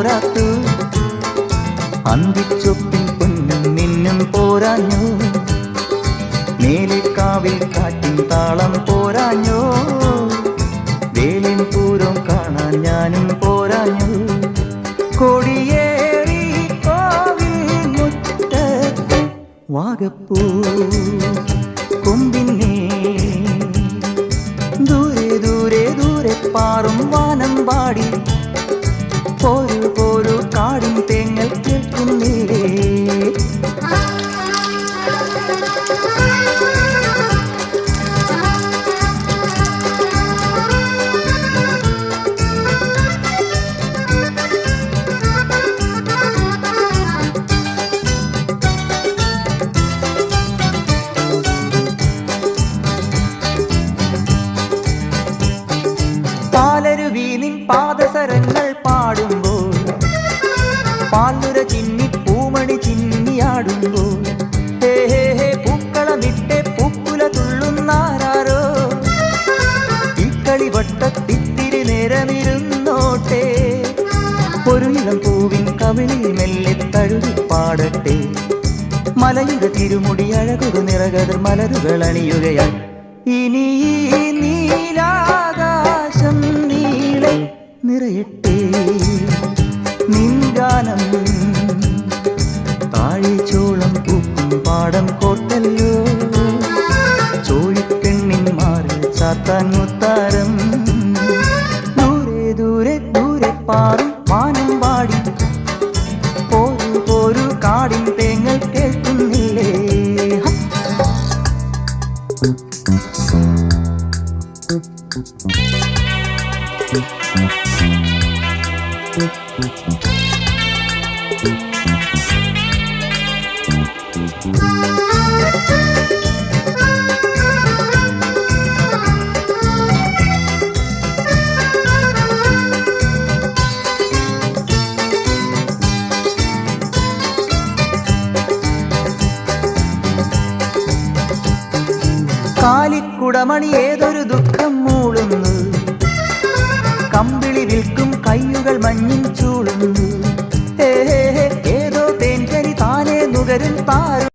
പോരാത്തു. അന്തിച്ചൊപ്പിൻ പൊന്നും മിന്നും പോരാഞ്ഞു. മേലെക്കാവിൽ കാറ്റിൻ താളം പോരാഞ്ഞു. വേലിൻ പൂരം കാണാൻ ഞാനും പോരാഞ്ഞു. കൊടിയേറി കോവിൽ മുറ്റത്ത് വാഗപ്പൂ കൊമ്പിന്നേ ദൂരെ ദൂരെ ദൂരെ പാറും വാനം പാടി പോരു പോരു കാടിൻ തേങ്ങൽ കേൾക്കുന്നില്ലേ. പാലരുവീനിൻ പാദസരങ്ങൾ പാടുമ്പോൾ പാലുര ചിന്നി പൂമണി ചിന്നിയാടുമ്പോൾ ഹേ ഹേ ഹേ പൂക്കളമിട്ടെ പൂക്കുല തുള്ളുന്നാരോ. ഈ വട്ടത്തിത്തിരി നേരമിരുന്നോട്ടെ. ഒരു ഇളം പൂവിൻ കവിളിൽ മെല്ലെ തഴുകി പാടട്ടെ. മലയുടെ തിരുമുടി അഴകൊരു നിറകതിർ മലരുകൾ അണിയുകയായി. ഇനി നീലാകാശം നീളെ നിറയട്ടെ നിൻഗാനം. താഴിച്ചോളം പൂക്കും പാടം കോട്ടല്ലോ. ചോഴിക്കെണ്ണിൻ മാറിൽ ചാത്താൻ മുത്താരം. ദൂരെ ദൂരെ ദൂരെ പാറും വാനം പാടി പോരു പോരു കാടിൻ തേങ്ങൽ കേൾക്കുന്നില്ലേ. കാലിക്കുടമണി ഏതൊരു ദുഃഖം മൂളുന്നു. കമ്പിളി വിൽക്കും കയ്യുകൾ മഞ്ഞിൻ ചൂളുന്നു. ഏതോ തേൻകരി താനേ നുകരും താരം.